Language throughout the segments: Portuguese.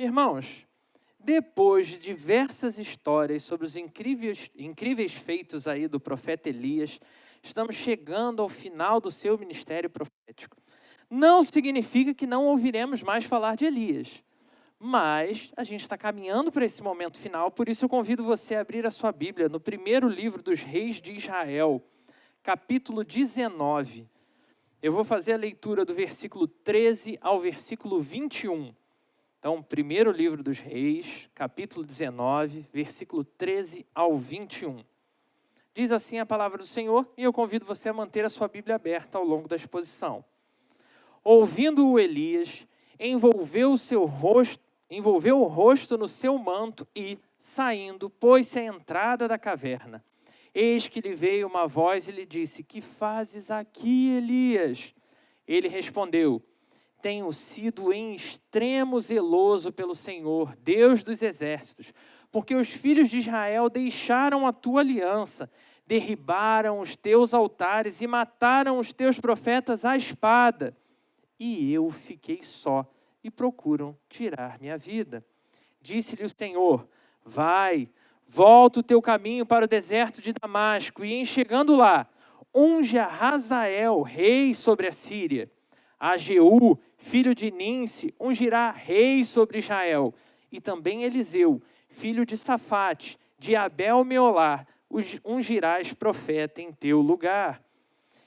Irmãos, depois de diversas histórias sobre os incríveis feitos aí do profeta Elias, estamos chegando ao final do seu ministério profético. Não significa que não ouviremos mais falar de Elias, mas a gente está caminhando para esse momento final, por isso eu convido você a abrir a sua Bíblia no primeiro livro dos reis de Israel, capítulo 19. Eu vou fazer a leitura do versículo 13 ao versículo 21. Então, primeiro livro dos reis, capítulo 19, versículo 13 ao 21. Diz assim a palavra do Senhor, e eu convido você a manter a sua Bíblia aberta ao longo da exposição. Ouvindo-o Elias, envolveu o rosto no seu manto e, saindo, pôs-se à entrada da caverna. Eis que lhe veio uma voz e lhe disse: que fazes aqui, Elias? Ele respondeu: tenho sido em extremo zeloso pelo Senhor, Deus dos exércitos, porque os filhos de Israel deixaram a tua aliança, derribaram os teus altares e mataram os teus profetas à espada. E eu fiquei só e procuram tirar minha vida. Disse-lhe o Senhor: vai, volta o teu caminho para o deserto de Damasco, e em chegando lá, unge a Hazael, rei sobre a Síria. A Jeú, filho de Ninsi, ungirá rei sobre Israel. E também Eliseu, filho de Safate, de Abel-Meolar, ungirás profeta em teu lugar.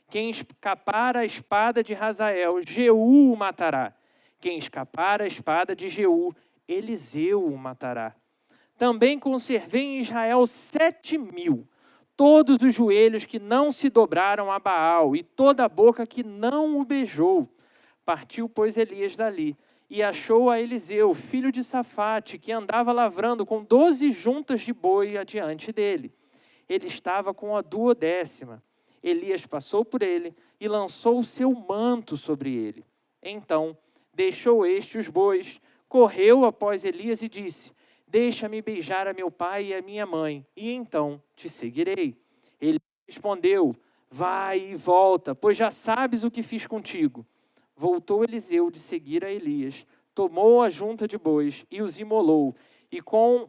Quem escapar a espada de Hazael, Jeú o matará. Quem escapar a espada de Jeú, Eliseu o matará. Também conservei em Israel 7.000, todos os joelhos que não se dobraram a Baal, e toda a boca que não o beijou. Partiu, pois, Elias dali, e achou a Eliseu, filho de Safate, que andava lavrando com 12 juntas de boi adiante dele. Ele estava com a 12ª. Elias passou por ele e lançou o seu manto sobre ele. Então, deixou este os bois, correu após Elias e disse: deixa-me beijar a meu pai e a minha mãe, e então te seguirei. Ele respondeu: vai e volta, pois já sabes o que fiz contigo. Voltou Eliseu de seguir a Elias, tomou a junta de bois e os imolou, e com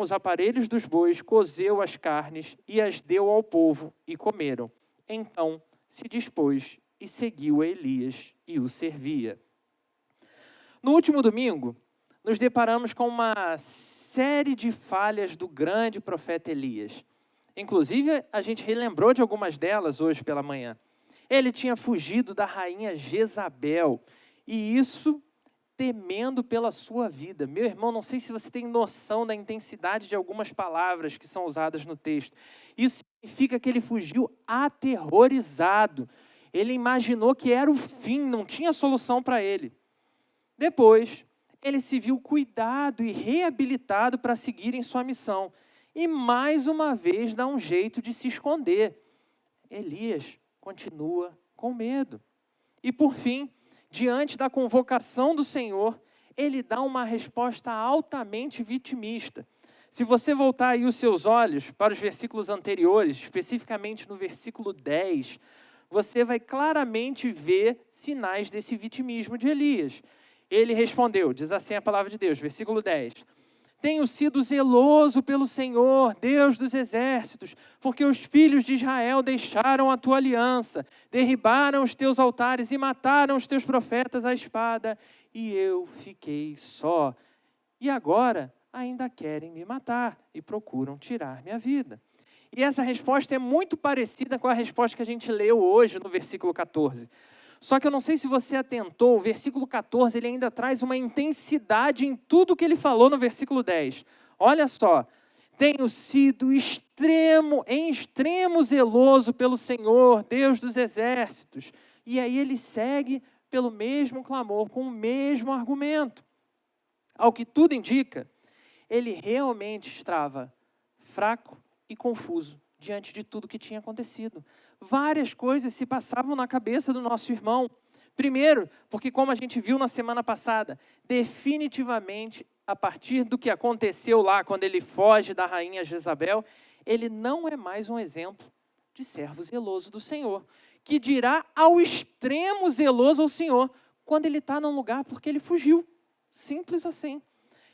os aparelhos dos bois cozeu as carnes e as deu ao povo, e comeram. Então se dispôs e seguiu a Elias e o servia. No último domingo, nos deparamos com uma série de falhas do grande profeta Elias. Inclusive, a gente relembrou de algumas delas hoje pela manhã. Ele tinha fugido da rainha Jezabel, e isso temendo pela sua vida. Meu irmão, não sei se você tem noção da intensidade de algumas palavras que são usadas no texto. Isso significa que ele fugiu aterrorizado. Ele imaginou que era o fim, não tinha solução para ele. Depois, ele se viu cuidado e reabilitado para seguir em sua missão. E mais uma vez dá um jeito de se esconder. Elias continua com medo. E por fim, diante da convocação do Senhor, ele dá uma resposta altamente vitimista. Se você voltar aí os seus olhos para os versículos anteriores, especificamente no versículo 10, você vai claramente ver sinais desse vitimismo de Elias. Ele respondeu, diz assim a palavra de Deus, versículo 10. Tenho sido zeloso pelo Senhor, Deus dos exércitos, porque os filhos de Israel deixaram a tua aliança, derribaram os teus altares e mataram os teus profetas à espada, e eu fiquei só. E agora ainda querem me matar e procuram tirar minha vida. E essa resposta é muito parecida com a resposta que a gente leu hoje no versículo 14. Só que eu não sei se você atentou, o versículo 14 ele ainda traz uma intensidade em tudo que ele falou no versículo 10. Olha só, tenho sido em extremo zeloso pelo Senhor, Deus dos exércitos. E aí ele segue pelo mesmo clamor, com o mesmo argumento. Ao que tudo indica, ele realmente estava fraco e confuso diante de tudo que tinha acontecido. Várias coisas se passavam na cabeça do nosso irmão. Primeiro, porque como a gente viu na semana passada, definitivamente, a partir do que aconteceu lá, quando ele foge da rainha Jezabel, ele não é mais um exemplo de servo zeloso do Senhor, que dirá ao extremo zeloso ao Senhor, quando ele está num lugar porque ele fugiu. Simples assim.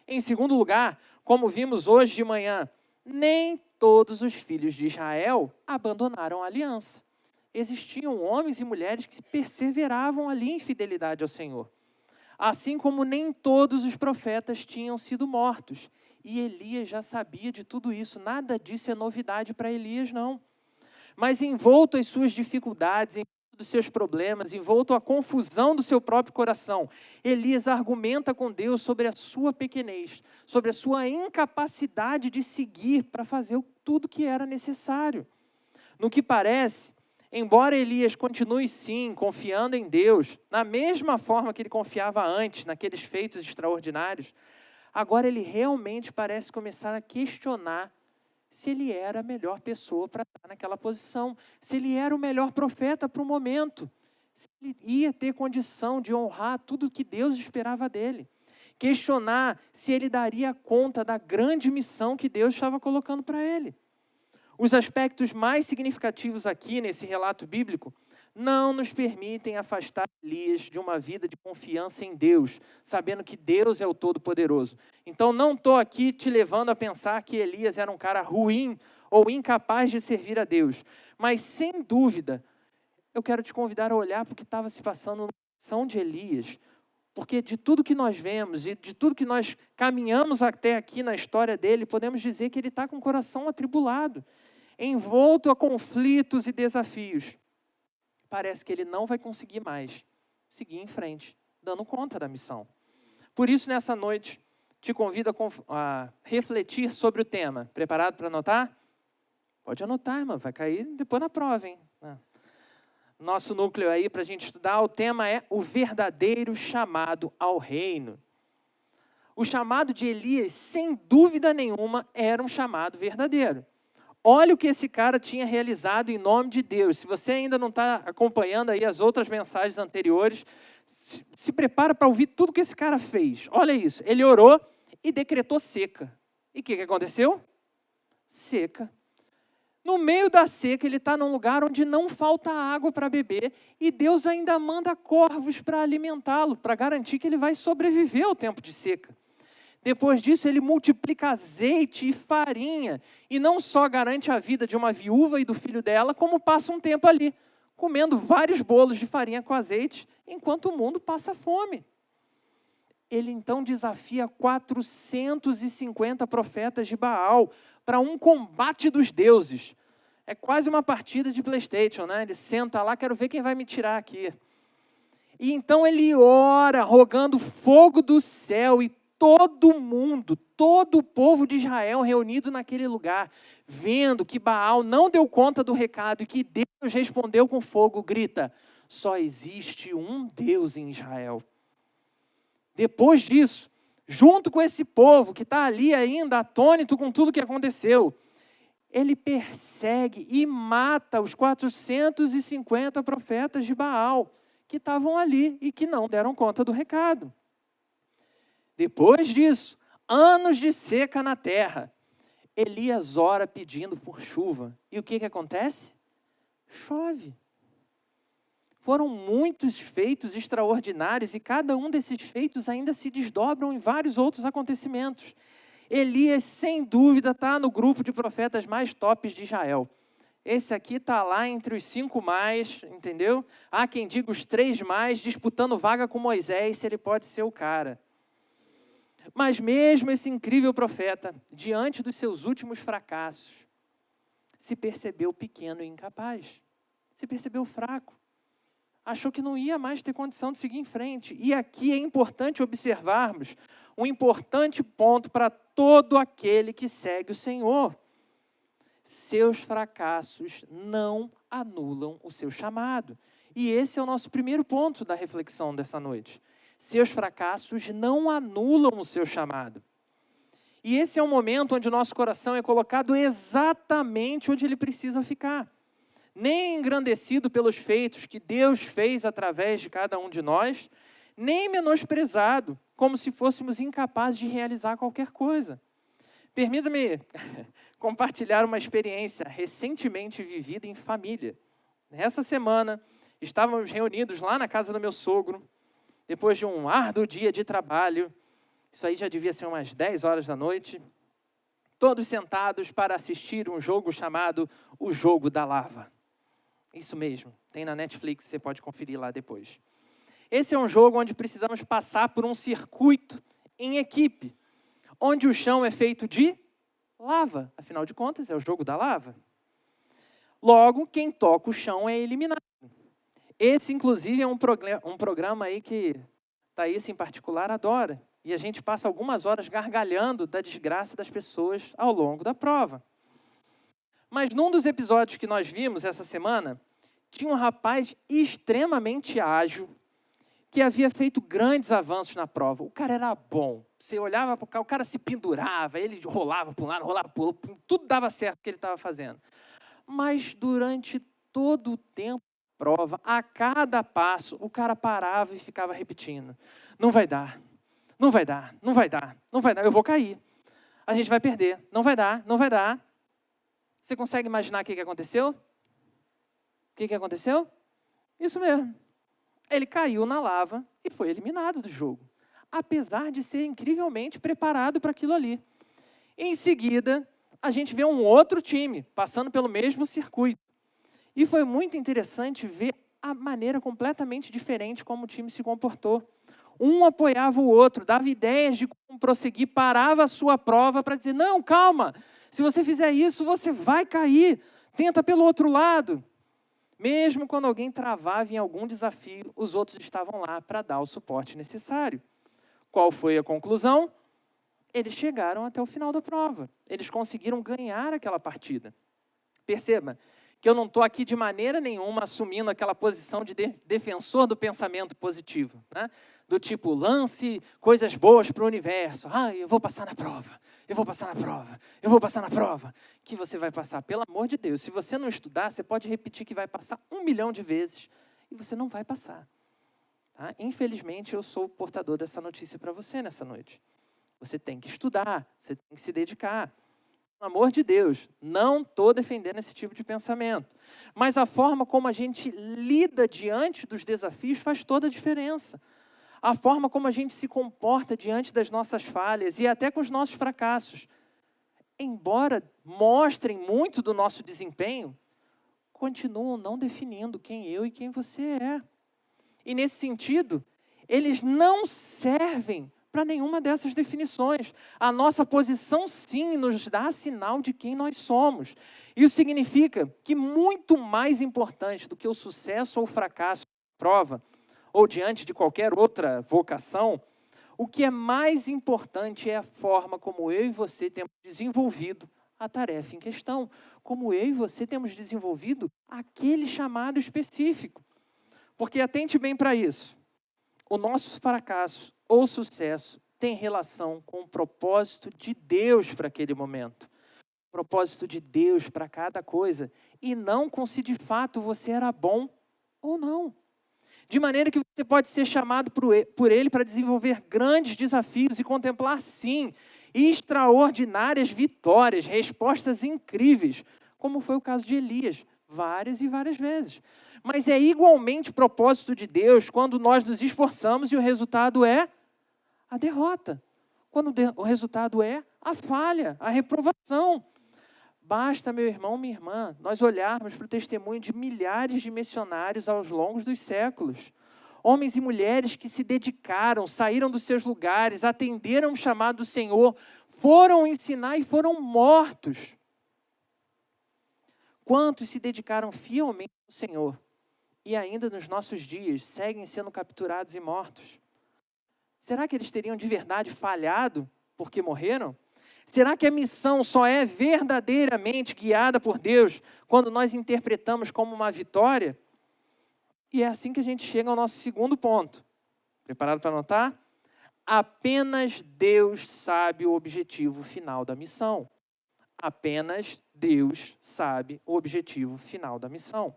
Em segundo lugar, como vimos hoje de manhã, nem todos os filhos de Israel abandonaram a aliança. Existiam homens e mulheres que perseveravam ali em fidelidade ao Senhor. Assim como nem todos os profetas tinham sido mortos. E Elias já sabia de tudo isso. Nada disso é novidade para Elias, não. Mas envolto às suas dificuldades, envolto dos seus problemas, envolto à confusão do seu próprio coração, Elias argumenta com Deus sobre a sua pequenez, sobre a sua incapacidade de seguir para fazer tudo que era necessário. No que parece, embora Elias continue sim confiando em Deus, na mesma forma que ele confiava antes, naqueles feitos extraordinários, agora ele realmente parece começar a questionar se ele era a melhor pessoa para estar naquela posição, se ele era o melhor profeta para o momento, se ele ia ter condição de honrar tudo que Deus esperava dele. Questionar se ele daria conta da grande missão que Deus estava colocando para ele. Os aspectos mais significativos aqui nesse relato bíblico não nos permitem afastar Elias de uma vida de confiança em Deus, sabendo que Deus é o Todo-Poderoso. Então, não estou aqui te levando a pensar que Elias era um cara ruim ou incapaz de servir a Deus. Mas, sem dúvida, eu quero te convidar a olhar para o que estava se passando no coração de Elias. Porque de tudo que nós vemos e de tudo que nós caminhamos até aqui na história dele, podemos dizer que ele está com o coração atribulado, envolto a conflitos e desafios. Parece que ele não vai conseguir mais seguir em frente, dando conta da missão. Por isso, nessa noite, te convido a refletir sobre o tema. Preparado para anotar? Pode anotar, irmão, vai cair depois na prova, hein? Nosso núcleo aí para a gente estudar, o tema é o verdadeiro chamado ao reino. O chamado de Elias, sem dúvida nenhuma, era um chamado verdadeiro. Olha o que esse cara tinha realizado em nome de Deus. Se você ainda não está acompanhando aí as outras mensagens anteriores, se prepara para ouvir tudo que esse cara fez. Olha isso, ele orou e decretou seca. E o que aconteceu? Seca. No meio da seca, ele está num lugar onde não falta água para beber e Deus ainda manda corvos para alimentá-lo, para garantir que ele vai sobreviver ao tempo de seca. Depois disso, ele multiplica azeite e farinha e não só garante a vida de uma viúva e do filho dela, como passa um tempo ali, comendo vários bolos de farinha com azeite, enquanto o mundo passa fome. Ele então desafia 450 profetas de Baal para um combate dos deuses. É quase uma partida de PlayStation, né? Ele senta lá, quero ver quem vai me tirar aqui. E então ele ora, rogando fogo do céu e todo mundo, todo o povo de Israel reunido naquele lugar, vendo que Baal não deu conta do recado e que Deus respondeu com fogo, grita, só existe um Deus em Israel. Depois disso, junto com esse povo que está ali ainda atônito com tudo que aconteceu, ele persegue e mata os 450 profetas de Baal que estavam ali e que não deram conta do recado. Depois disso, anos de seca na terra, Elias ora pedindo por chuva. E o que acontece? Chove. Foram muitos feitos extraordinários e cada um desses feitos ainda se desdobram em vários outros acontecimentos. Elias, sem dúvida, está no grupo de profetas mais tops de Israel. Esse aqui está lá entre os 5 mais, entendeu? Há quem diga os 3 mais, disputando vaga com Moisés, se ele pode ser o cara. Mas mesmo esse incrível profeta, diante dos seus últimos fracassos, se percebeu pequeno e incapaz. Se percebeu fraco. Achou que não ia mais ter condição de seguir em frente. E aqui é importante observarmos um importante ponto para todo aquele que segue o Senhor. Seus fracassos não anulam o seu chamado. E esse é o nosso primeiro ponto da reflexão dessa noite. Seus fracassos não anulam o seu chamado. E esse é o momento onde o nosso coração é colocado exatamente onde ele precisa ficar. Nem engrandecido pelos feitos que Deus fez através de cada um de nós, nem menosprezado, como se fôssemos incapazes de realizar qualquer coisa. Permita-me compartilhar uma experiência recentemente vivida em família. Nessa semana, estávamos reunidos lá na casa do meu sogro, depois de um árduo dia de trabalho, Isso aí já devia ser umas 10 horas da noite. Todos sentados para assistir um jogo chamado O Jogo da Lava. Isso mesmo, tem na Netflix, você pode conferir lá depois. Esse é um jogo onde precisamos passar por um circuito em equipe, onde o chão é feito de lava. Afinal de contas, é o jogo da lava. Logo, quem toca o chão é eliminado. Esse, inclusive, é um programa aí que Thaís, em particular, adora. E a gente passa algumas horas gargalhando da desgraça das pessoas ao longo da prova. Mas num dos episódios que nós vimos essa semana, tinha um rapaz extremamente ágil que havia feito grandes avanços na prova. O cara era bom. Você olhava para o cara se pendurava, ele rolava para um lado, rolava para o outro, tudo dava certo o que ele estava fazendo. Mas durante todo o tempo da prova, a cada passo, o cara parava e ficava repetindo. Não vai dar, não vai dar, não vai dar, não vai dar, eu vou cair. A gente vai perder, não vai dar, não vai dar. Você consegue imaginar o que aconteceu? O que aconteceu? Isso mesmo. Ele caiu na lava e foi eliminado do jogo, apesar de ser incrivelmente preparado para aquilo ali. Em seguida, a gente vê um outro time passando pelo mesmo circuito. E foi muito interessante ver a maneira completamente diferente como o time se comportou. Um apoiava o outro, dava ideias de como prosseguir, parava a sua prova para dizer, não, calma, se você fizer isso, você vai cair, tenta pelo outro lado. Mesmo quando alguém travava em algum desafio, os outros estavam lá para dar o suporte necessário. Qual foi a conclusão? Eles chegaram até o final da prova. Eles conseguiram ganhar aquela partida. Perceba que eu não estou aqui de maneira nenhuma assumindo aquela posição de defensor do pensamento positivo, né? Do tipo, lance coisas boas para o universo. Eu vou passar na prova, eu vou passar na prova, eu vou passar na prova. Que você vai passar, pelo amor de Deus. Se você não estudar, você pode repetir que vai passar 1 milhão de vezes e você não vai passar. Tá? Infelizmente, eu sou o portador dessa notícia para você nessa noite. Você tem que estudar, você tem que se dedicar. Pelo amor de Deus, não estou defendendo esse tipo de pensamento. Mas a forma como a gente lida diante dos desafios faz toda a diferença. A forma como a gente se comporta diante das nossas falhas e até com os nossos fracassos, embora mostrem muito do nosso desempenho, continuam não definindo quem eu e quem você é. E nesse sentido, eles não servem para nenhuma dessas definições. A nossa posição, sim, nos dá sinal de quem nós somos. Isso significa que muito mais importante do que o sucesso ou o fracasso da prova, ou diante de qualquer outra vocação, o que é mais importante é a forma como eu e você temos desenvolvido a tarefa em questão, como eu e você temos desenvolvido aquele chamado específico. Porque atente bem para isso. O nosso fracasso ou sucesso tem relação com o propósito de Deus para aquele momento. O propósito de Deus para cada coisa. E não com se de fato você era bom ou não. De maneira que você pode ser chamado por Ele para desenvolver grandes desafios e contemplar, sim, extraordinárias vitórias, respostas incríveis, como foi o caso de Elias, várias e várias vezes. Mas é igualmente propósito de Deus quando nós nos esforçamos e o resultado é a derrota. Quando o resultado é a falha, a reprovação. Basta, meu irmão, minha irmã, nós olharmos para o testemunho de milhares de missionários ao longo dos séculos. Homens e mulheres que se dedicaram, saíram dos seus lugares, atenderam o chamado do Senhor, foram ensinar e foram mortos. Quantos se dedicaram fielmente ao Senhor e ainda nos nossos dias seguem sendo capturados e mortos? Será que eles teriam de verdade falhado porque morreram? Será que a missão só é verdadeiramente guiada por Deus quando nós interpretamos como uma vitória? E é assim que a gente chega ao nosso segundo ponto. Preparado para anotar? Apenas Deus sabe o objetivo final da missão. Apenas Deus sabe o objetivo final da missão.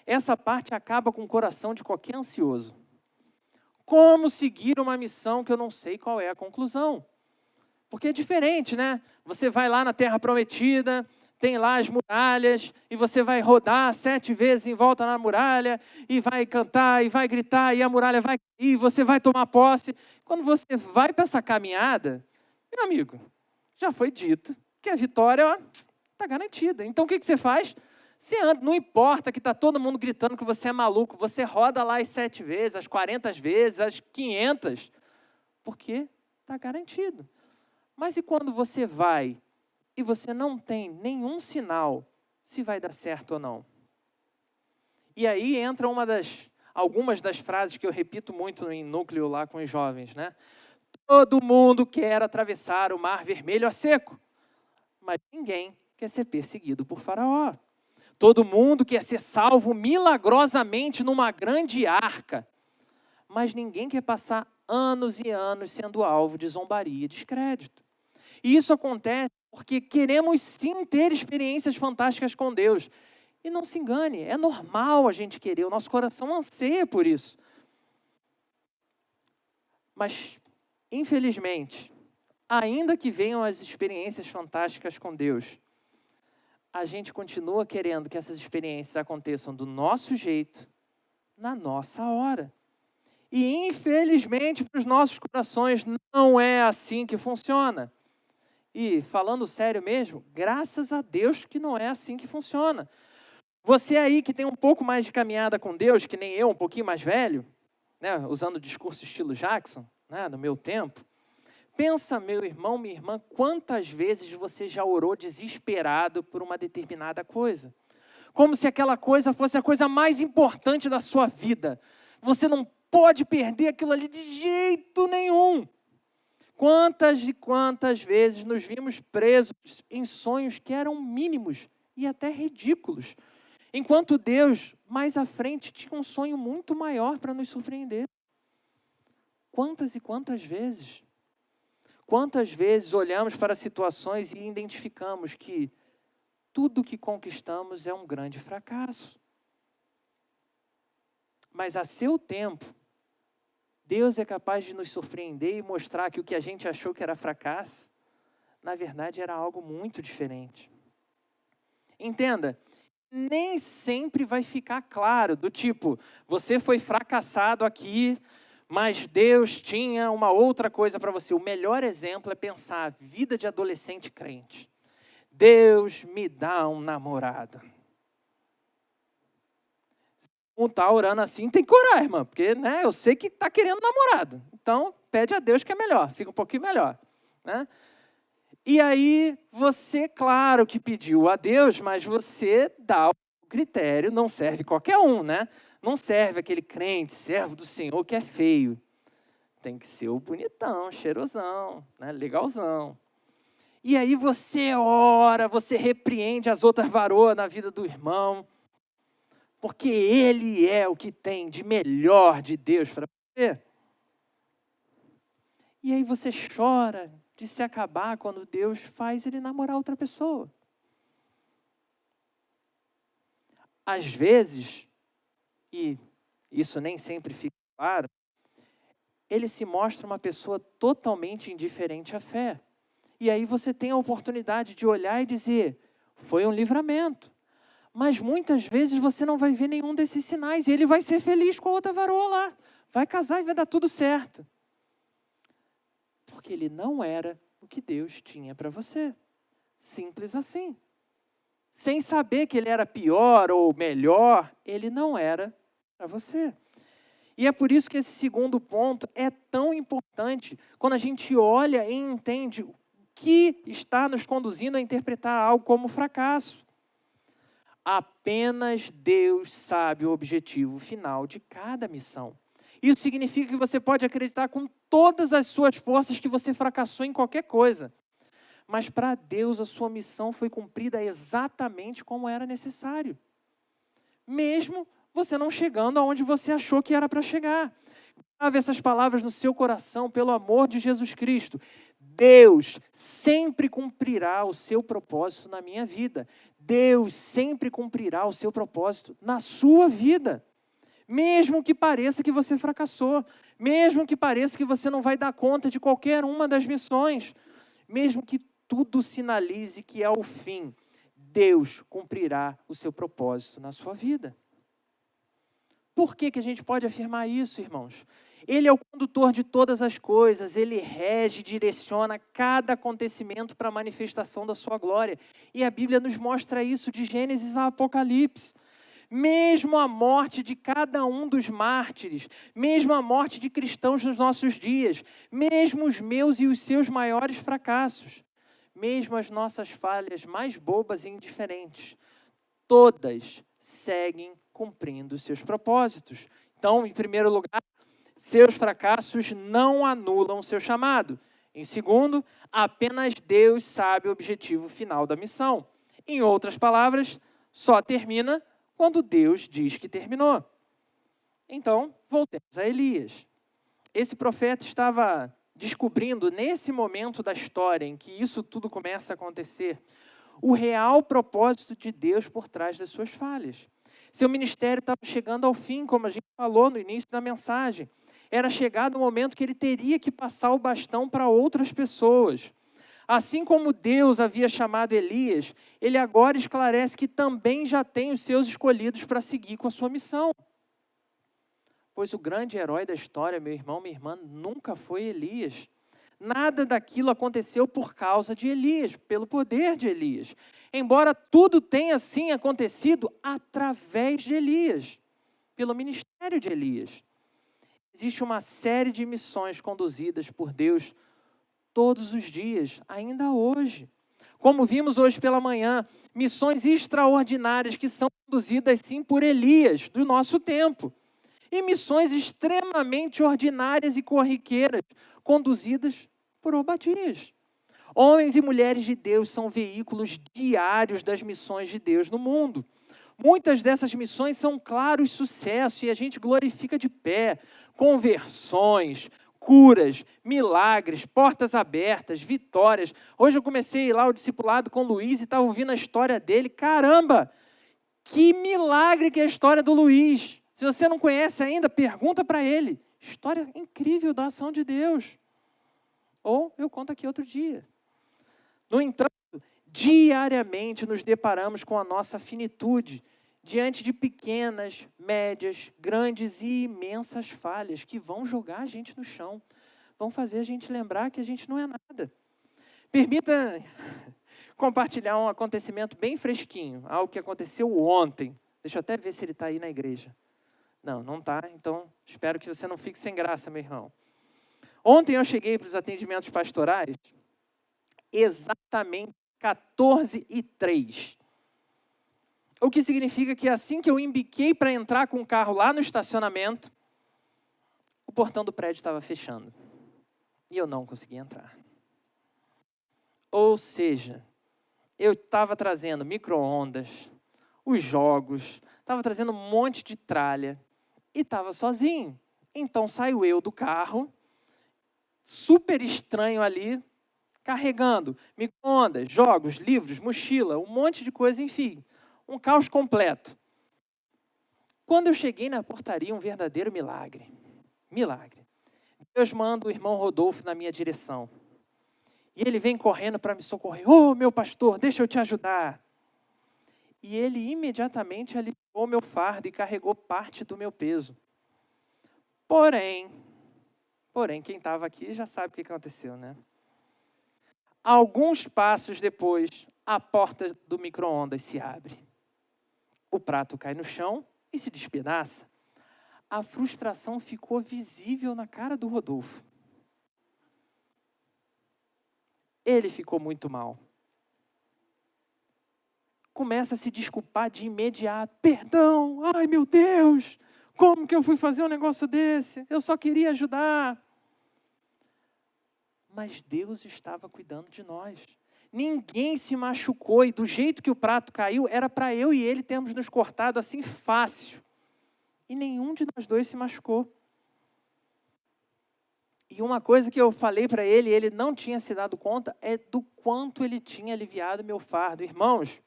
Essa parte acaba com o coração de qualquer ansioso. Como seguir uma missão que eu não sei qual é a conclusão? Porque é diferente, né? Você vai lá na Terra Prometida, tem lá as muralhas, e você vai rodar 7 vezes em volta na muralha, e vai cantar, e vai gritar, e a muralha vai cair, e você vai tomar posse. Quando você vai para essa caminhada, meu amigo, já foi dito que a vitória está garantida. Então, o que você faz? Você anda, não importa que está todo mundo gritando que você é maluco, você roda lá as 7 vezes, as 40 vezes, as 500, porque está garantido. Mas e quando você vai e você não tem nenhum sinal se vai dar certo ou não? E aí entra algumas das frases que eu repito muito em núcleo lá com os jovens, né? Todo mundo quer atravessar o Mar Vermelho a seco, mas ninguém quer ser perseguido por Faraó. Todo mundo quer ser salvo milagrosamente numa grande arca, mas ninguém quer passar anos e anos sendo alvo de zombaria e descrédito. E isso acontece porque queremos sim ter experiências fantásticas com Deus. E não se engane, é normal a gente querer, o nosso coração anseia por isso. Mas, infelizmente, ainda que venham as experiências fantásticas com Deus, a gente continua querendo que essas experiências aconteçam do nosso jeito, na nossa hora. E, infelizmente, para os nossos corações, não é assim que funciona. E, falando sério mesmo, graças a Deus que não é assim que funciona. Você aí que tem um pouco mais de caminhada com Deus, que nem eu, um pouquinho mais velho, né, usando o discurso estilo Jackson, né, no meu tempo, pensa, meu irmão, minha irmã, quantas vezes você já orou desesperado por uma determinada coisa. Como se aquela coisa fosse a coisa mais importante da sua vida. Você não pode perder aquilo ali de jeito nenhum. Quantas e quantas vezes nos vimos presos em sonhos que eram mínimos e até ridículos. Enquanto Deus, mais à frente, tinha um sonho muito maior para nos surpreender. Quantas e quantas vezes? Quantas vezes olhamos para situações e identificamos que tudo que conquistamos é um grande fracasso. Mas a seu tempo, Deus é capaz de nos surpreender e mostrar que o que a gente achou que era fracasso, na verdade era algo muito diferente. Entenda, nem sempre vai ficar claro, do tipo, você foi fracassado aqui, mas Deus tinha uma outra coisa para você. O melhor exemplo é pensar a vida de adolescente crente. Deus me dá um namorado. Se não está orando assim, tem que orar, irmã, porque né, eu sei que está querendo namorado. Então, pede a Deus que é melhor, fica um pouquinho melhor. Né? E aí, você, claro que pediu a Deus, mas você dá o critério, não serve qualquer um, né? Não serve aquele crente, servo do Senhor, que é feio. Tem que ser o bonitão, cheirosão, né? Legalzão. E aí você ora, você repreende as outras varoas na vida do irmão, porque ele é o que tem de melhor de Deus para você. E aí você chora de se acabar quando Deus faz ele namorar outra pessoa. Às vezes, e isso nem sempre fica claro, ele se mostra uma pessoa totalmente indiferente à fé. E aí você tem a oportunidade de olhar e dizer, foi um livramento. Mas muitas vezes você não vai ver nenhum desses sinais. E ele vai ser feliz com a outra varoa lá. Vai casar e vai dar tudo certo. Porque ele não era o que Deus tinha para você. Simples assim. Sem saber que ele era pior ou melhor, ele não era para você. E é por isso que esse segundo ponto é tão importante, quando a gente olha e entende o que está nos conduzindo a interpretar algo como fracasso. Apenas Deus sabe o objetivo final de cada missão. Isso significa que você pode acreditar com todas as suas forças que você fracassou em qualquer coisa. Mas para Deus a sua missão foi cumprida exatamente como era necessário. Mesmo você não chegando aonde você achou que era para chegar. Grave essas palavras no seu coração, pelo amor de Jesus Cristo. Deus sempre cumprirá o seu propósito na minha vida. Deus sempre cumprirá o seu propósito na sua vida. Mesmo que pareça que você fracassou. Mesmo que pareça que você não vai dar conta de qualquer uma das missões. Mesmo que tudo sinalize que é o fim. Deus cumprirá o seu propósito na sua vida. Por que a gente pode afirmar isso, irmãos? Ele é o condutor de todas as coisas, ele rege, direciona cada acontecimento para a manifestação da sua glória. E a Bíblia nos mostra isso de Gênesis a Apocalipse. Mesmo a morte de cada um dos mártires, mesmo a morte de cristãos nos nossos dias, mesmo os meus e os seus maiores fracassos, mesmo as nossas falhas mais bobas e indiferentes, todas seguem cumprindo seus propósitos. Então, em primeiro lugar, seus fracassos não anulam o seu chamado. Em segundo, apenas Deus sabe o objetivo final da missão. Em outras palavras, só termina quando Deus diz que terminou. Então, voltemos a Elias. Esse profeta estava descobrindo, nesse momento da história em que isso tudo começa a acontecer, o real propósito de Deus por trás das suas falhas. Seu ministério estava chegando ao fim, como a gente falou no início da mensagem. Era chegado o momento que ele teria que passar o bastão para outras pessoas. Assim como Deus havia chamado Elias, ele agora esclarece que também já tem os seus escolhidos para seguir com a sua missão. Pois o grande herói da história, meu irmão, minha irmã, nunca foi Elias. Nada daquilo aconteceu por causa de Elias, pelo poder de Elias. Embora tudo tenha sim acontecido através de Elias, pelo ministério de Elias. Existe uma série de missões conduzidas por Deus todos os dias, ainda hoje. Como vimos hoje pela manhã, missões extraordinárias que são conduzidas sim por Elias, do nosso tempo. E missões extremamente ordinárias e corriqueiras, conduzidas por Obadias. Homens e mulheres de Deus são veículos diários das missões de Deus no mundo. Muitas dessas missões são claros sucesso e a gente glorifica de pé. Conversões, curas, milagres, portas abertas, vitórias. Hoje eu comecei lá o discipulado com o Luiz e estava ouvindo a história dele. Caramba, que milagre que é a história do Luiz. Se você não conhece ainda, pergunta para ele. História incrível da ação de Deus. Ou eu conto aqui outro dia. No entanto, diariamente nos deparamos com a nossa finitude diante de pequenas, médias, grandes e imensas falhas que vão jogar a gente no chão, vão fazer a gente lembrar que a gente não é nada. Permita compartilhar um acontecimento bem fresquinho, algo que aconteceu ontem. Deixa eu até ver se ele está aí na igreja. Não está, então espero que você não fique sem graça, meu irmão. Ontem eu cheguei para os atendimentos pastorais, exatamente 14h03. O que significa que assim que eu embiquei para entrar com o carro lá no estacionamento, o portão do prédio estava fechando. E eu não consegui entrar. Ou seja, eu estava trazendo micro-ondas, os jogos, estava trazendo um monte de tralha e estava sozinho. Então saio eu do carro, super estranho ali, carregando micro-ondas, jogos, livros, mochila, um monte de coisa, enfim. Um caos completo. Quando eu cheguei na portaria, um verdadeiro milagre. Milagre. Deus manda o irmão Rodolfo na minha direção. E ele vem correndo para me socorrer. Ô, meu pastor, deixa eu te ajudar. E ele imediatamente aliviou meu fardo e carregou parte do meu peso. Porém, quem estava aqui já sabe o que aconteceu, né? Alguns passos depois, a porta do micro-ondas se abre. O prato cai no chão e se despedaça. A frustração ficou visível na cara do Rodolfo. Ele ficou muito mal. Começa a se desculpar de imediato. Perdão, ai meu Deus, como que eu fui fazer um negócio desse? Eu só queria ajudar. Mas Deus estava cuidando de nós. Ninguém se machucou e do jeito que o prato caiu, era para eu e ele termos nos cortado assim fácil. E nenhum de nós dois se machucou. E uma coisa que eu falei para ele, e ele não tinha se dado conta, é do quanto ele tinha aliviado meu fardo. Irmãos,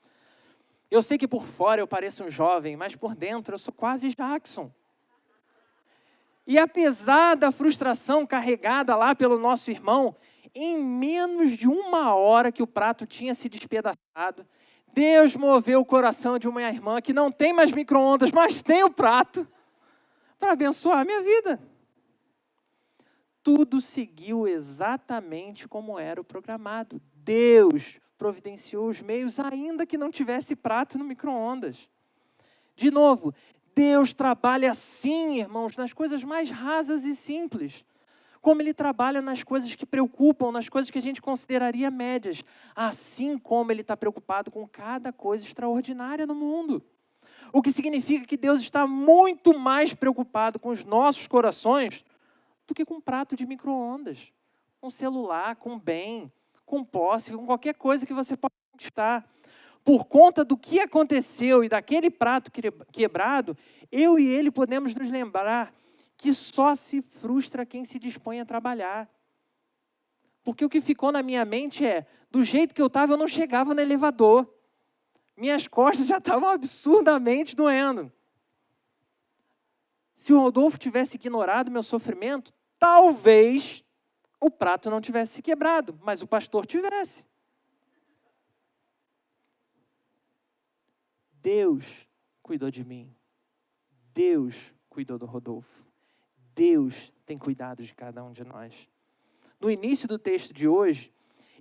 eu sei que por fora eu pareço um jovem, mas por dentro eu sou quase Jackson. E apesar da frustração carregada lá pelo nosso irmão, em menos de 1 hora que o prato tinha se despedaçado, Deus moveu o coração de uma irmã que não tem mais micro-ondas, mas tem o prato, para abençoar a minha vida. Tudo seguiu exatamente como era o programado. Deus providenciou os meios, ainda que não tivesse prato no micro-ondas. De novo, Deus trabalha assim, irmãos, nas coisas mais rasas e simples. Como Ele trabalha nas coisas que preocupam, nas coisas que a gente consideraria médias. Assim como Ele está preocupado com cada coisa extraordinária no mundo. O que significa que Deus está muito mais preocupado com os nossos corações do que com um prato de micro-ondas, com celular, com bem, com posse, com qualquer coisa que você possa conquistar. Por conta do que aconteceu e daquele prato quebrado, eu e ele podemos nos lembrar que só se frustra quem se dispõe a trabalhar. Porque o que ficou na minha mente é, do jeito que eu estava, eu não chegava no elevador. Minhas costas já estavam absurdamente doendo. Se o Rodolfo tivesse ignorado meu sofrimento, talvez o prato não tivesse se quebrado, mas o pastor tivesse. Deus cuidou de mim. Deus cuidou do Rodolfo. Deus tem cuidado de cada um de nós. No início do texto de hoje,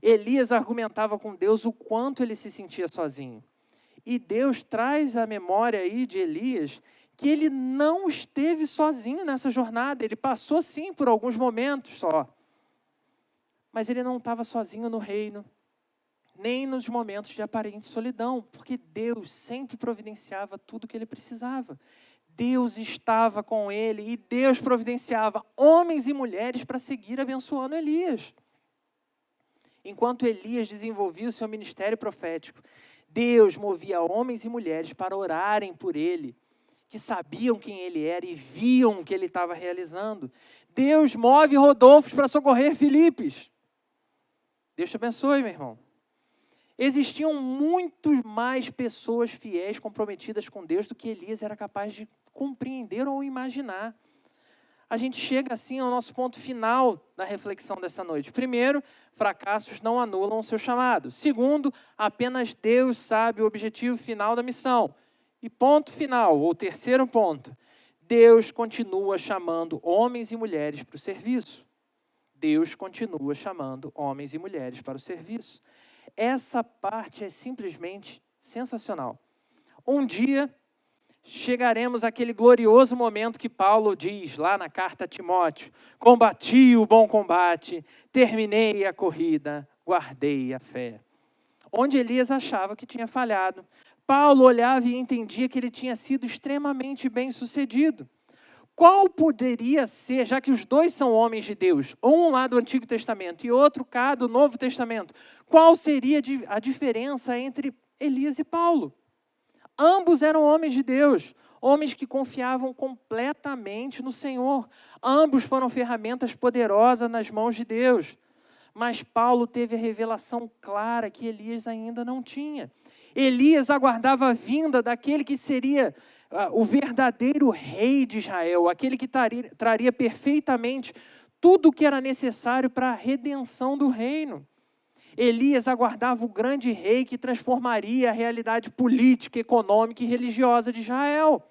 Elias argumentava com Deus o quanto ele se sentia sozinho. E Deus traz à memória aí de Elias que ele não esteve sozinho nessa jornada. Ele passou sim por alguns momentos só. Mas ele não estava sozinho no reino, nem nos momentos de aparente solidão, porque Deus sempre providenciava tudo o que ele precisava. Deus estava com ele e Deus providenciava homens e mulheres para seguir abençoando Elias. Enquanto Elias desenvolvia o seu ministério profético, Deus movia homens e mulheres para orarem por ele, que sabiam quem ele era e viam o que ele estava realizando. Deus move Rodolfos para socorrer Filipes. Deus te abençoe, meu irmão. Existiam muito mais pessoas fiéis, comprometidas com Deus, do que Elias era capaz de compreender ou imaginar. A gente chega assim ao nosso ponto final da reflexão dessa noite. Primeiro, fracassos não anulam o seu chamado. Segundo, apenas Deus sabe o objetivo final da missão. E ponto final, ou terceiro ponto, Deus continua chamando homens e mulheres para o serviço. Deus continua chamando homens e mulheres para o serviço. Essa parte é simplesmente sensacional. Um dia chegaremos àquele glorioso momento que Paulo diz lá na carta a Timóteo: combati o bom combate, terminei a corrida, guardei a fé. Onde Elias achava que tinha falhado, Paulo olhava e entendia que ele tinha sido extremamente bem-sucedido. Qual poderia ser, já que os dois são homens de Deus, um lá do Antigo Testamento e outro cá do Novo Testamento, qual seria a diferença entre Elias e Paulo? Ambos eram homens de Deus, homens que confiavam completamente no Senhor. Ambos foram ferramentas poderosas nas mãos de Deus. Mas Paulo teve a revelação clara que Elias ainda não tinha. Elias aguardava a vinda daquele que seria o verdadeiro rei de Israel, aquele que traria perfeitamente tudo o que era necessário para a redenção do reino. Elias aguardava o grande rei que transformaria a realidade política, econômica e religiosa de Israel.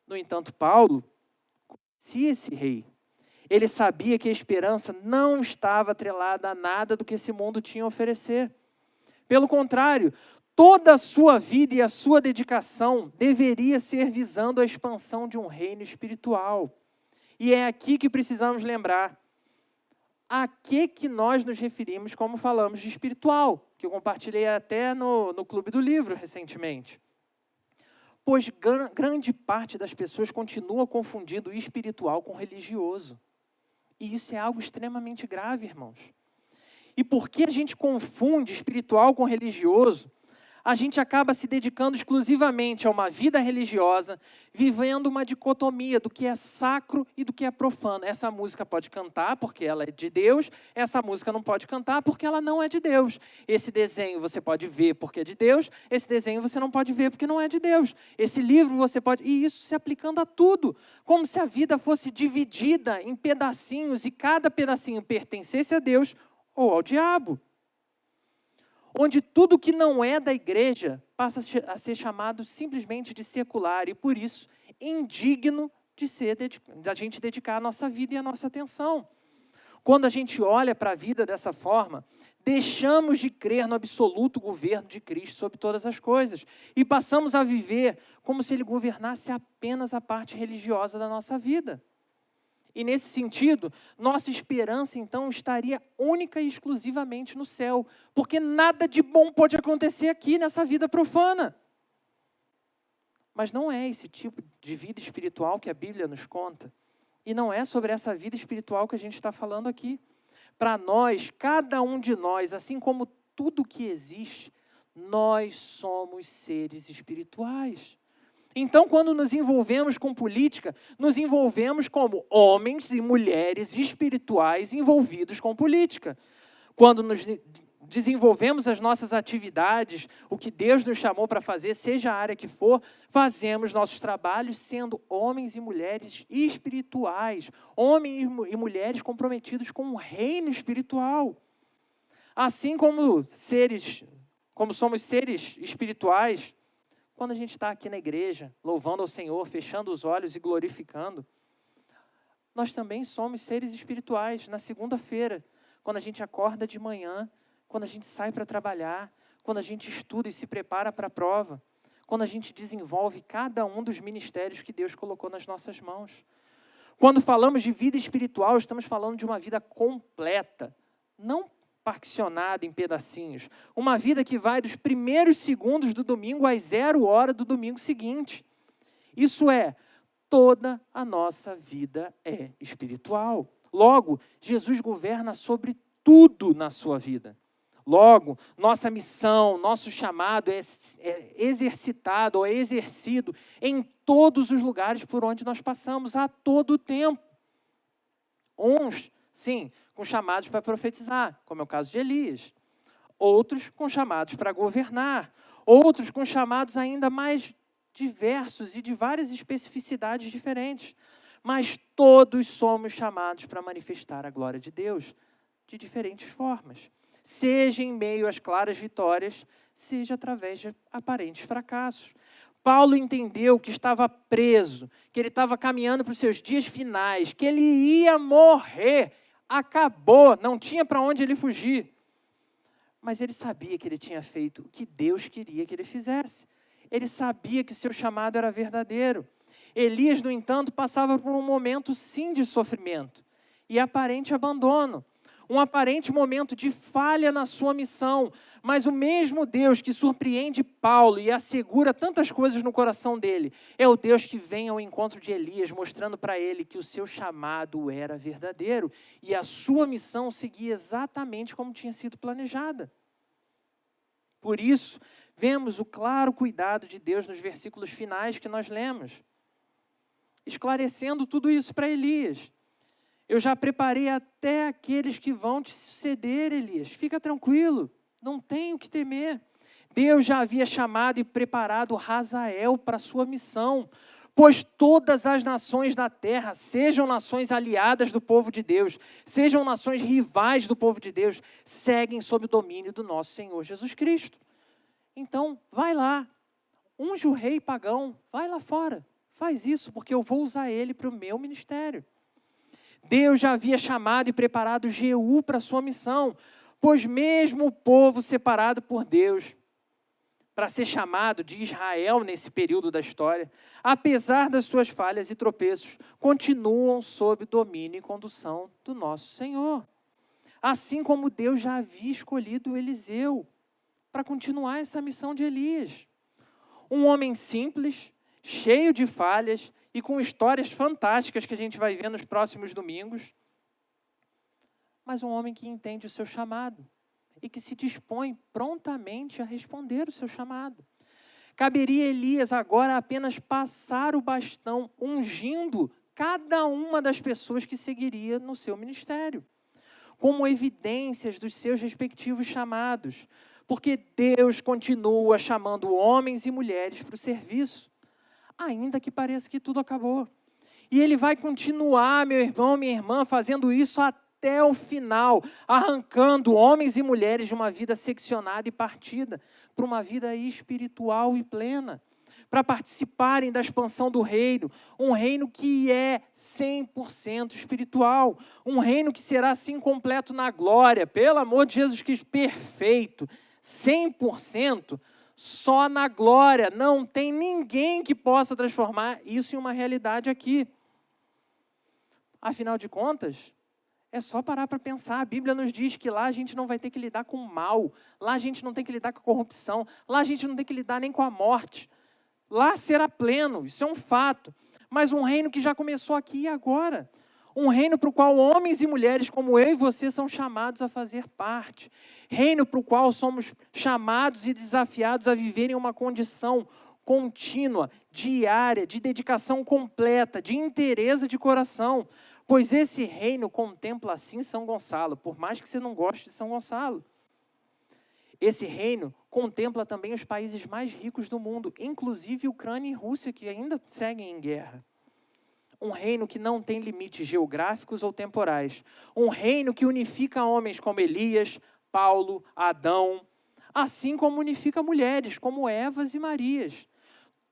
No entanto, Paulo conhecia esse rei. Ele sabia que a esperança não estava atrelada a nada do que esse mundo tinha a oferecer. Pelo contrário, toda a sua vida e a sua dedicação deveria ser visando a expansão de um reino espiritual. E é aqui que precisamos lembrar a que nós nos referimos como falamos de espiritual, que eu compartilhei até no Clube do Livro recentemente. Pois grande parte das pessoas continua confundindo o espiritual com o religioso. E isso é algo extremamente grave, irmãos. E porque a gente confunde espiritual com religioso, a gente acaba se dedicando exclusivamente a uma vida religiosa, vivendo uma dicotomia do que é sacro e do que é profano. Essa música pode cantar porque ela é de Deus, essa música não pode cantar porque ela não é de Deus. Esse desenho você pode ver porque é de Deus, esse desenho você não pode ver porque não é de Deus. Esse livro você pode... E isso se aplicando a tudo, como se a vida fosse dividida em pedacinhos e cada pedacinho pertencesse a Deus ou ao diabo. onde tudo que não é da igreja passa a ser chamado simplesmente de secular e, por isso, indigno da gente dedicar a nossa vida e a nossa atenção. Quando a gente olha para a vida dessa forma, deixamos de crer no absoluto governo de Cristo sobre todas as coisas e passamos a viver como se Ele governasse apenas a parte religiosa da nossa vida. E nesse sentido, nossa esperança então estaria única e exclusivamente no céu, porque nada de bom pode acontecer aqui nessa vida profana. Mas não é esse tipo de vida espiritual que a Bíblia nos conta. E não é sobre essa vida espiritual que a gente está falando aqui. Para nós, cada um de nós, assim como tudo que existe, nós somos seres espirituais. Então, quando nos envolvemos com política, nos envolvemos como homens e mulheres espirituais envolvidos com política. Quando nos desenvolvemos as nossas atividades, o que Deus nos chamou para fazer, seja a área que for, fazemos nossos trabalhos sendo homens e mulheres espirituais, homens e mulheres comprometidos com o reino espiritual. Assim como somos seres espirituais, quando a gente está aqui na igreja, louvando ao Senhor, fechando os olhos e glorificando, nós também somos seres espirituais. Na segunda-feira, quando a gente acorda de manhã, quando a gente sai para trabalhar, quando a gente estuda e se prepara para a prova, quando a gente desenvolve cada um dos ministérios que Deus colocou nas nossas mãos. Quando falamos de vida espiritual, estamos falando de uma vida completa, não particionada em pedacinhos. Uma vida que vai dos primeiros segundos do domingo às 0 hora do domingo seguinte. Isso é, toda a nossa vida é espiritual. Logo, Jesus governa sobre tudo na sua vida. Logo, nossa missão, nosso chamado é exercitado ou é exercido em todos os lugares por onde nós passamos, a todo o tempo. Uns, sim, com chamados para profetizar, como é o caso de Elias. Outros com chamados para governar. Outros com chamados ainda mais diversos e de várias especificidades diferentes. Mas todos somos chamados para manifestar a glória de Deus de diferentes formas. Seja em meio às claras vitórias, seja através de aparentes fracassos. Paulo entendeu que estava preso, que ele estava caminhando para os seus dias finais, que ele ia morrer. Acabou, não tinha para onde ele fugir. Mas ele sabia que ele tinha feito o que Deus queria que ele fizesse. Ele sabia que seu chamado era verdadeiro. Elias, no entanto, passava por um momento, sim, de sofrimento e aparente abandono. Um aparente momento de falha na sua missão. Mas o mesmo Deus que surpreende Paulo e assegura tantas coisas no coração dele, é o Deus que vem ao encontro de Elias, mostrando para ele que o seu chamado era verdadeiro e a sua missão seguia exatamente como tinha sido planejada. Por isso, vemos o claro cuidado de Deus nos versículos finais que nós lemos, esclarecendo tudo isso para Elias. Eu já preparei até aqueles que vão te suceder, Elias. Fica tranquilo, não tem o que temer. Deus já havia chamado e preparado Hazael para a sua missão, pois todas as nações da terra, sejam nações aliadas do povo de Deus, sejam nações rivais do povo de Deus, seguem sob o domínio do nosso Senhor Jesus Cristo. Então, vai lá, unge o rei pagão, vai lá fora, faz isso, porque eu vou usar ele para o meu ministério. Deus já havia chamado e preparado Jeú para a sua missão, pois mesmo o povo separado por Deus, para ser chamado de Israel nesse período da história, apesar das suas falhas e tropeços, continuam sob domínio e condução do nosso Senhor. Assim como Deus já havia escolhido Eliseu para continuar essa missão de Elias. Um homem simples, cheio de falhas e com histórias fantásticas que a gente vai ver nos próximos domingos, mas um homem que entende o seu chamado e que se dispõe prontamente a responder o seu chamado. Caberia a Elias agora apenas passar o bastão, ungindo cada uma das pessoas que seguiria no seu ministério, como evidências dos seus respectivos chamados, porque Deus continua chamando homens e mulheres para o serviço, ainda que pareça que tudo acabou. E Ele vai continuar, meu irmão, minha irmã, fazendo isso até até o final, arrancando homens e mulheres de uma vida seccionada e partida para uma vida espiritual e plena, para participarem da expansão do reino, um reino que é 100% espiritual, um reino que será assim completo na glória, pelo amor de Jesus Cristo, perfeito, 100%, só na glória, não tem ninguém que possa transformar isso em uma realidade aqui. Afinal de contas, é só parar para pensar. A Bíblia nos diz que lá a gente não vai ter que lidar com o mal, lá a gente não tem que lidar com a corrupção, lá a gente não tem que lidar nem com a morte. Lá será pleno, isso é um fato. Mas um reino que já começou aqui e agora. Um reino para o qual homens e mulheres como eu e você são chamados a fazer parte. Reino para o qual somos chamados e desafiados a viver em uma condição contínua, diária, de dedicação completa, de inteireza de coração. Pois esse reino contempla assim São Gonçalo, por mais que você não goste de São Gonçalo. Esse reino contempla também os países mais ricos do mundo, inclusive Ucrânia e Rússia, que ainda seguem em guerra. Um reino que não tem limites geográficos ou temporais. Um reino que unifica homens como Elias, Paulo, Adão, assim como unifica mulheres como Evas e Marias.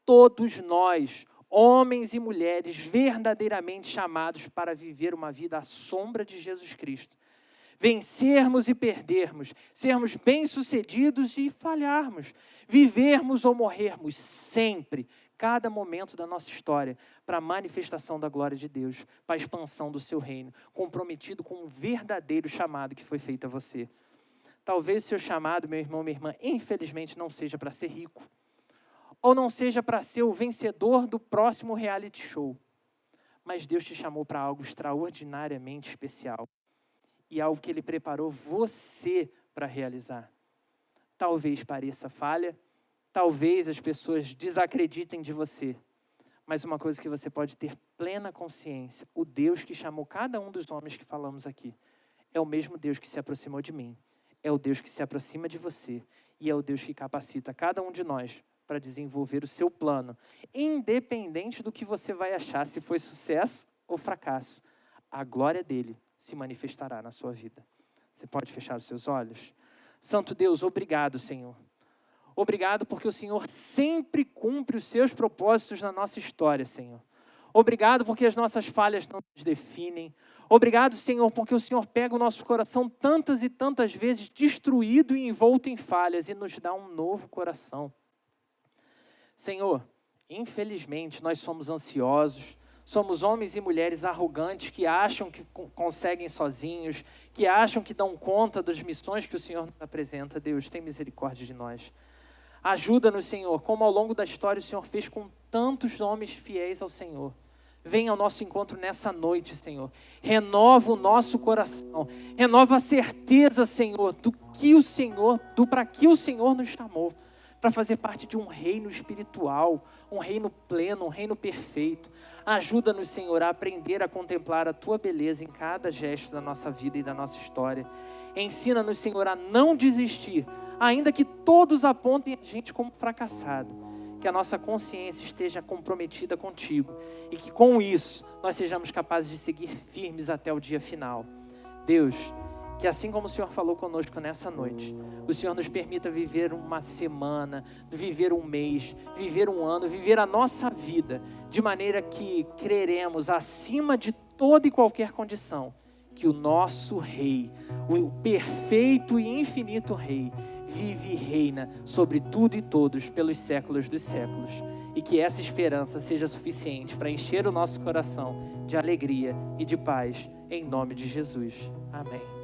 Todos nós, homens e mulheres verdadeiramente chamados para viver uma vida à sombra de Jesus Cristo. Vencermos e perdermos, sermos bem-sucedidos e falharmos, vivermos ou morrermos sempre, cada momento da nossa história, para a manifestação da glória de Deus, para a expansão do seu reino, comprometido com um verdadeiro chamado que foi feito a você. Talvez o seu chamado, meu irmão, minha irmã, infelizmente não seja para ser rico, ou não seja para ser o vencedor do próximo reality show, mas Deus te chamou para algo extraordinariamente especial. E algo que Ele preparou você para realizar. Talvez pareça falha, talvez as pessoas desacreditem de você, mas uma coisa que você pode ter plena consciência, o Deus que chamou cada um dos homens que falamos aqui, é o mesmo Deus que se aproximou de mim, é o Deus que se aproxima de você, e é o Deus que capacita cada um de nós para desenvolver o seu plano, independente do que você vai achar, se foi sucesso ou fracasso, a glória dele se manifestará na sua vida. Você pode fechar os seus olhos? Santo Deus, obrigado, Senhor. Obrigado porque o Senhor sempre cumpre os seus propósitos na nossa história, Senhor. Obrigado porque as nossas falhas não nos definem. Obrigado, Senhor, porque o Senhor pega o nosso coração tantas e tantas vezes destruído e envolto em falhas e nos dá um novo coração. Senhor, infelizmente nós somos ansiosos, somos homens e mulheres arrogantes que acham que conseguem sozinhos, que acham que dão conta das missões que o Senhor nos apresenta. Deus, tem misericórdia de nós. Ajuda-nos, Senhor, como ao longo da história o Senhor fez com tantos homens fiéis ao Senhor. Venha ao nosso encontro nessa noite, Senhor. Renova o nosso coração. Renova a certeza, Senhor, para que o Senhor nos chamou. Para fazer parte de um reino espiritual, um reino pleno, um reino perfeito. Ajuda-nos, Senhor, a aprender a contemplar a Tua beleza em cada gesto da nossa vida e da nossa história. Ensina-nos, Senhor, a não desistir, ainda que todos apontem a gente como fracassado. Que a nossa consciência esteja comprometida contigo e que com isso nós sejamos capazes de seguir firmes até o dia final. Deus, que assim como o Senhor falou conosco nessa noite, o Senhor nos permita viver uma semana, viver um mês, viver um ano, viver a nossa vida, de maneira que creremos acima de toda e qualquer condição, que o nosso Rei, o perfeito e infinito Rei, vive e reina sobre tudo e todos pelos séculos dos séculos. E que essa esperança seja suficiente para encher o nosso coração de alegria e de paz, em nome de Jesus. Amém.